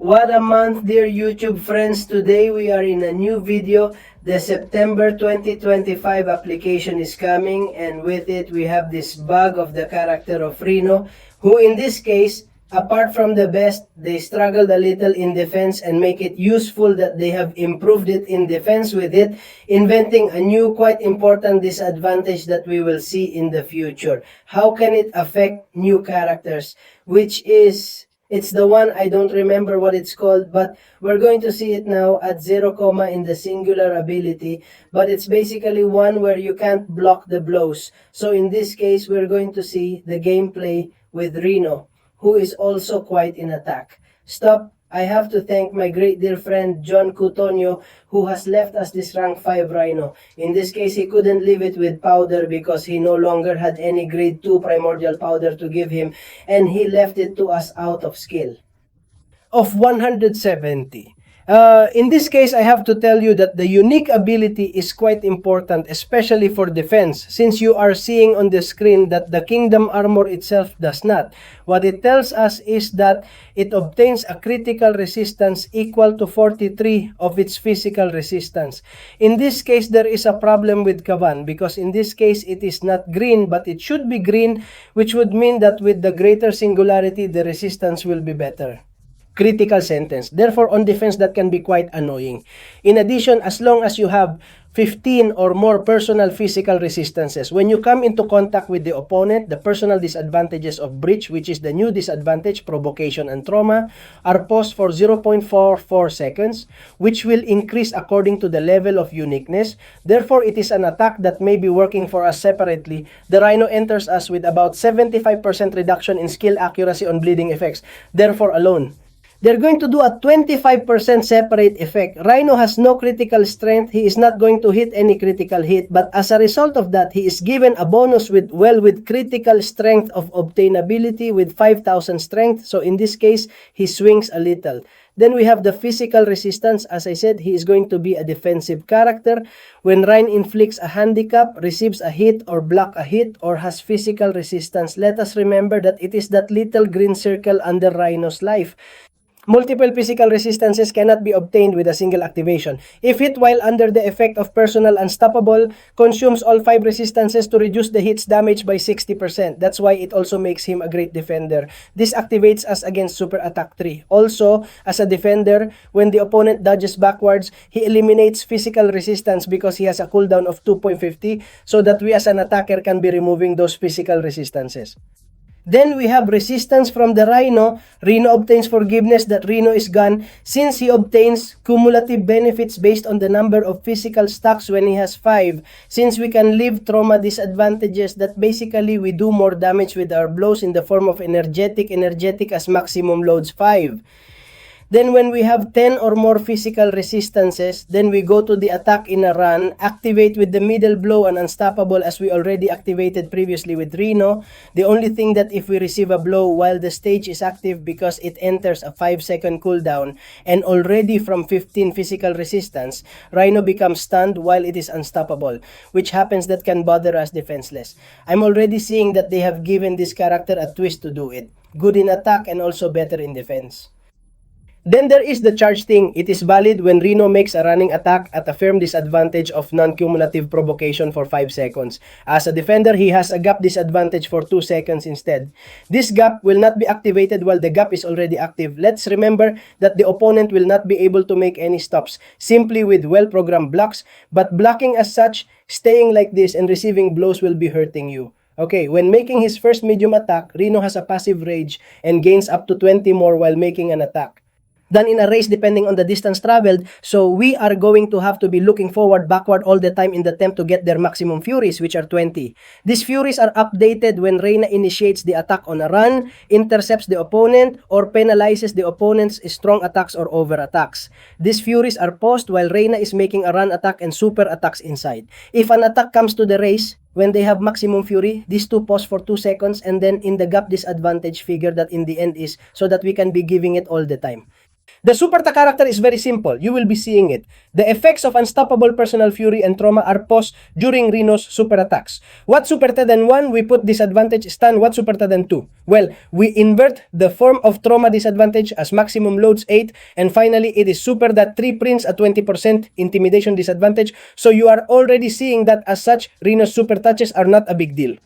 What a month, dear YouTube friends. Today we are in a new video. The September 2025 application is coming, and with it we have this bug of the character of Rhino, who in this case, apart from the best, they struggled a little in defense and make it useful that they have improved it in defense with it, inventing a new quite important disadvantage that we will see in the future. How can it affect new characters? Which is, it's the one, I don't remember what it's called, but we're going to see it now at 0, in the singular ability. But it's basically one where you can't block the blows. So in this case, we're going to see the gameplay with Rhino, who is also quite in attack. Stop. I have to thank my great dear friend John Coutonio, who has left us this rank 5 Rhino. In this case, he couldn't leave it with powder because he no longer had any grade 2 primordial powder to give him, and he left it to us out of skill of 170. In this case, I have to tell you that the unique ability is quite important, especially for defense, since you are seeing on the screen that the Kingdom Armor itself does not. What it tells us is that it obtains a critical resistance equal to 43 of its physical resistance. In this case, there is a problem with Kavan, because in this case, it is not green, but it should be green, which would mean that with the greater singularity, the resistance will be better. Critical sentence. Therefore, on defense, that can be quite annoying. In addition, as long as you have 15 or more personal physical resistances, when you come into contact with the opponent, the personal disadvantages of breach, which is the new disadvantage, provocation and trauma, are paused for 0.44 seconds, which will increase according to the level of uniqueness. Therefore, it is an attack that may be working for us separately. The Rhino enters us with about 75% reduction in skill accuracy on bleeding effects. Therefore, alone, they're going to do a 25% separate effect. Rhino has no critical strength. He is not going to hit any critical hit. But as a result of that, he is given a bonus with critical strength of obtainability with 5,000 strength. So in this case, he swings a little. Then we have the physical resistance. As I said, he is going to be a defensive character. When Rhino inflicts a handicap, receives a hit or block a hit, or has physical resistance, let us remember that it is that little green circle under Rhino's life. Multiple physical resistances cannot be obtained with a single activation. If hit while under the effect of personal unstoppable, consumes all 5 resistances to reduce the hit's damage by 60%. That's why it also makes him a great defender. This activates us against super attack 3. Also, as a defender, when the opponent dodges backwards, he eliminates physical resistance because he has a cooldown of 2.50, so that we as an attacker can be removing those physical resistances. Then we have resistance from the Rhino. Rhino obtains forgiveness that Rhino is gone, since he obtains cumulative benefits based on the number of physical stacks when he has 5. Since we can leave trauma disadvantages, that basically we do more damage with our blows in the form of energetic as maximum loads 5. Then when we have 10 or more physical resistances, then we go to the attack in a run, activate with the middle blow and unstoppable as we already activated previously with Rhino. The only thing that if we receive a blow while the stage is active, because it enters a 5-second cooldown and already from 15 physical resistance, Rhino becomes stunned while it is unstoppable, which happens that can bother us defenseless. I'm already seeing that they have given this character a twist to do it. Good in attack and also better in defense. Then there is the charge thing. It is valid when Rhino makes a running attack at a firm disadvantage of non-cumulative provocation for 5 seconds. As a defender, he has a gap disadvantage for 2 seconds instead. This gap will not be activated while the gap is already active. Let's remember that the opponent will not be able to make any stops, simply with well-programmed blocks, but blocking as such, staying like this and receiving blows will be hurting you. Okay, when making his first medium attack, Rhino has a passive rage and gains up to 20 more while making an attack than in a race depending on the distance traveled. So we are going to have to be looking forward, backward all the time in the attempt to get their maximum furies, which are 20. These furies are updated when Reyna initiates the attack on a run, intercepts the opponent, or penalizes the opponent's strong attacks or over attacks. These furies are paused while Reyna is making a run attack and super attacks inside. If an attack comes to the race, when they have maximum fury, these two pause for 2 seconds, and then in the gap disadvantage figure that in the end is so that we can be giving it all the time. The super attack character is very simple. You will be seeing it. The effects of unstoppable personal fury and trauma are paused during Rhino's super attacks. What super then 1, we put disadvantage stun. What super then 2? Well, we invert the form of trauma disadvantage as maximum loads 8. And finally, it is super that 3 prints at 20% intimidation disadvantage. So you are already seeing that as such, Rhino's super touches are not a big deal.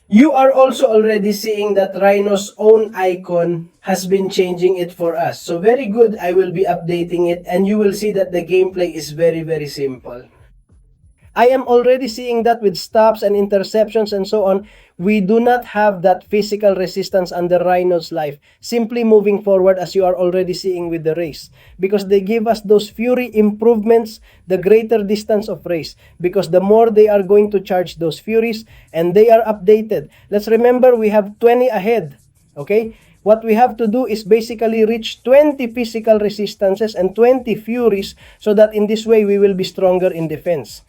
You are also already seeing that Rhino's own icon has been changing it for us. So very good, I will be updating it and you will see that the gameplay is very, very simple. I am already seeing that with stops and interceptions and so on, we do not have that physical resistance under Rhino's life, simply moving forward as you are already seeing with the race. Because they give us those fury improvements, the greater distance of race. Because the more they are going to charge those furies, and they are updated. Let's remember, we have 20 ahead, okay? What we have to do is basically reach 20 physical resistances and 20 furies so that in this way we will be stronger in defense.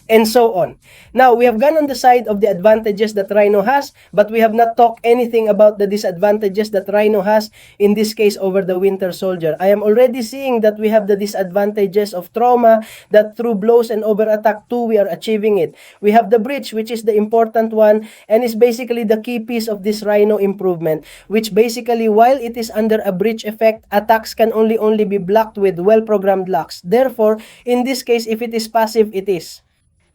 And so on. Now, we have gone on the side of the advantages that Rhino has, but we have not talked anything about the disadvantages that Rhino has, in this case, over the Winter Soldier. I am already seeing that we have the disadvantages of trauma, that through blows and over attack 2, we are achieving it. We have the breach, which is the important one, and is basically the key piece of this Rhino improvement, which basically, while it is under a breach effect, attacks can only be blocked with well-programmed locks. Therefore, in this case, if it is passive, it is.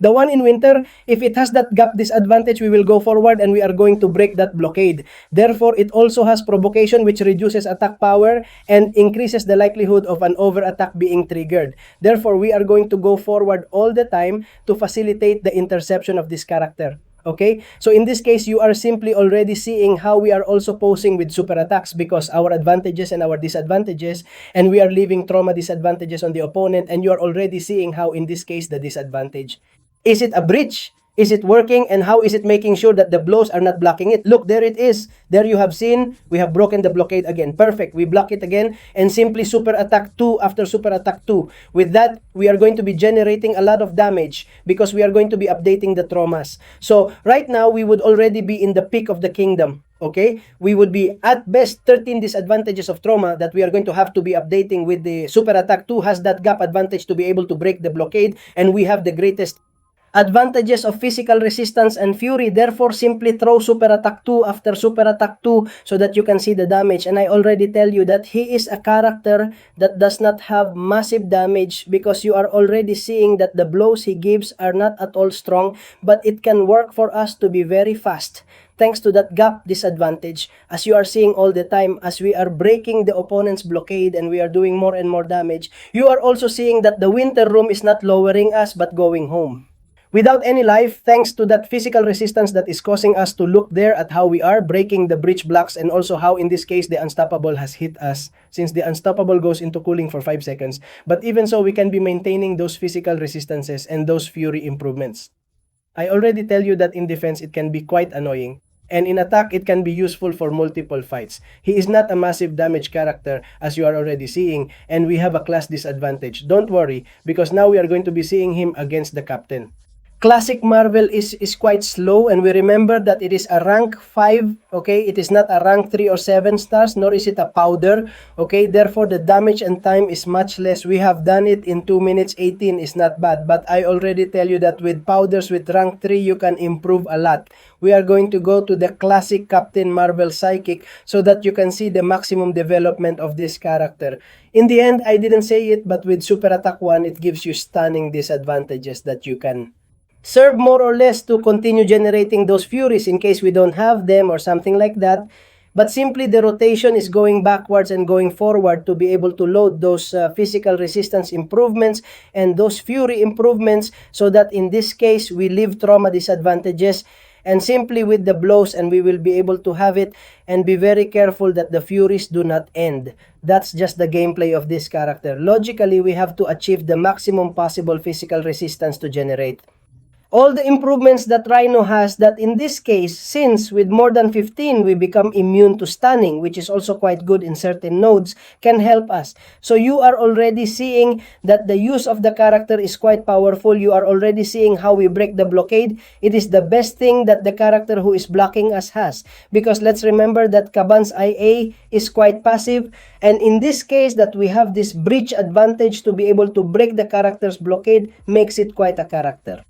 The one in winter, if it has that gap disadvantage, we will go forward and we are going to break that blockade. Therefore, it also has provocation, which reduces attack power and increases the likelihood of an over attack being triggered. Therefore, we are going to go forward all the time to facilitate the interception of this character. Okay, so in this case, you are simply already seeing how we are also posing with super attacks because our advantages and our disadvantages, and we are leaving trauma disadvantages on the opponent, and you are already seeing how in this case the disadvantage. Is it a breach? Is it working? And how is it making sure that the blows are not blocking it? Look, there it is. There you have seen, we have broken the blockade again. Perfect. We block it again and simply super attack 2 after super attack 2. With that, we are going to be generating a lot of damage because we are going to be updating the traumas. So right now, we would already be in the peak of the kingdom. Okay, we would be at best 13 disadvantages of trauma that we are going to have to be updating with the super attack 2 has that gap advantage to be able to break the blockade, and we have the greatest advantages of physical resistance and fury. Therefore, simply throw super attack 2 after super attack 2 so that you can see the damage. And I already tell you that he is a character that does not have massive damage because you are already seeing that the blows he gives are not at all strong, but it can work for us to be very fast. Thanks to that gap disadvantage, as you are seeing all the time, as we are breaking the opponent's blockade and we are doing more and more damage, you are also seeing that the winter room is not lowering us but going home. Without any life, thanks to that physical resistance that is causing us to look there at how we are breaking the breach blocks, and also how in this case the unstoppable has hit us, since the unstoppable goes into cooling for 5 seconds. But even so, we can be maintaining those physical resistances and those fury improvements. I already tell you that in defense it can be quite annoying, and in attack it can be useful for multiple fights. He is not a massive damage character as you are already seeing, and we have a class disadvantage. Don't worry, because now we are going to be seeing him against the captain. Classic Marvel is quite slow, and we remember that it is a rank 5, okay? It is not a rank 3 or 7 stars, nor is it a powder, okay? Therefore, the damage and time is much less. We have done it in 2 minutes 18, is not bad. But I already tell you that with powders with rank 3, you can improve a lot. We are going to go to the classic Captain Marvel Psychic so that you can see the maximum development of this character. In the end, I didn't say it, but with Super Attack 1, it gives you stunning disadvantages that you can serve more or less to continue generating those furies in case we don't have them or something like that. But simply the rotation is going backwards and going forward to be able to load those physical resistance improvements and those fury improvements, so that in this case we leave trauma disadvantages and simply with the blows, and we will be able to have it, and be very careful that the furies do not end. That's just the gameplay of this character. Logically, we have to achieve the maximum possible physical resistance to generate. all the improvements that Rhino has, that in this case, since with more than 15, we become immune to stunning, which is also quite good in certain nodes, can help us. So you are already seeing that the use of the character is quite powerful. You are already seeing how we break the blockade. It is the best thing that the character who is blocking us has. Because let's remember that Kaban's IA is quite passive. And in this case, that we have this breach advantage to be able to break the character's blockade makes it quite a character.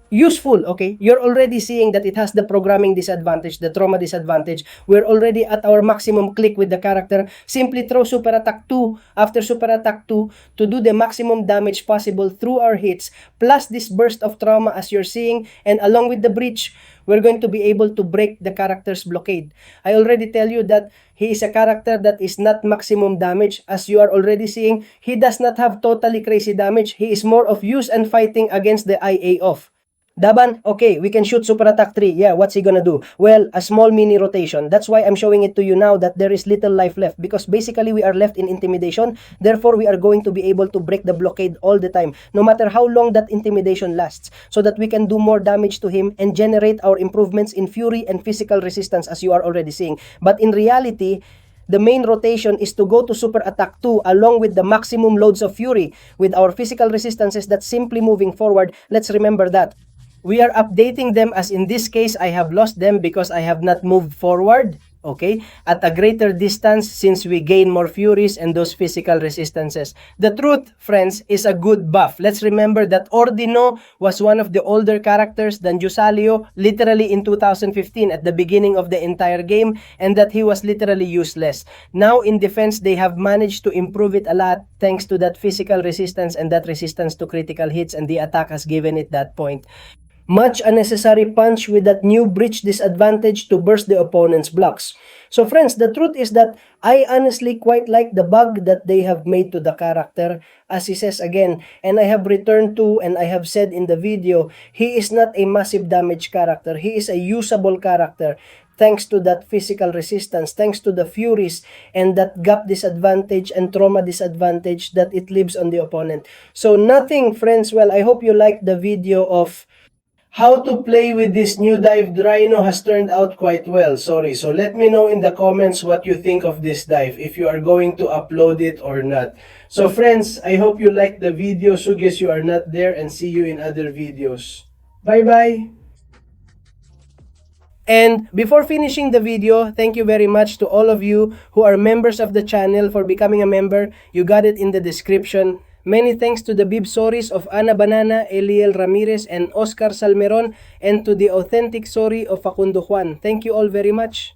Useful, okay? You're already seeing that it has the programming disadvantage, the trauma disadvantage. We're already at our maximum click with the character. Simply throw Super Attack 2 after Super Attack 2 to do the maximum damage possible through our hits, plus this burst of trauma as you're seeing, and along with the breach, we're going to be able to break the character's blockade. I already tell you that he is a character that is not maximum damage. As you are already seeing, he does not have totally crazy damage. He is more of use and fighting against the IA off. Daban, okay, we can shoot Super Attack 3. Yeah, what's he gonna do? Well, a small mini rotation. That's why I'm showing it to you now that there is little life left. Because basically, we are left in intimidation. Therefore, we are going to be able to break the blockade all the time. No matter how long that intimidation lasts. So that we can do more damage to him and generate our improvements in fury and physical resistance as you are already seeing. But in reality, the main rotation is to go to Super Attack 2 along with the maximum loads of fury with our physical resistances that's simply moving forward. Let's remember that. We are updating them, as in this case, I have lost them because I have not moved forward, okay, at a greater distance since we gain more furies and those physical resistances. The truth, friends, is a good buff. Let's remember that Ordino was one of the older characters than Jusalio, literally in 2015 at the beginning of the entire game, and that he was literally useless. Now in defense, they have managed to improve it a lot thanks to that physical resistance and that resistance to critical hits, and the attack has given it that point. Much unnecessary punch with that new breach disadvantage to burst the opponent's blocks. So friends, the truth is that I honestly quite like the bug that they have made to the character, as he says again, and I have returned to and I have said in the video, he is not a massive damage character, he is a usable character. Thanks to that physical resistance, thanks to the furies and that gap disadvantage and trauma disadvantage that it leaves on the opponent. So nothing, friends. Well, I hope you liked the video of how to play with this new dive. Rhino has turned out quite well, sorry. So let me know in the comments what you think of this dive, if you are going to upload it or not. So friends, I hope you liked the video. So guess you are not there, and see you in other videos. Bye-bye! And before finishing the video, thank you very much to all of you who are members of the channel for becoming a member. You got it in the description. Many thanks to the TheShoris of Ana Banana, Eliel Ramirez, and Oscar Salmeron, and to the authentic Shori of Facundo Juan. Thank you all very much.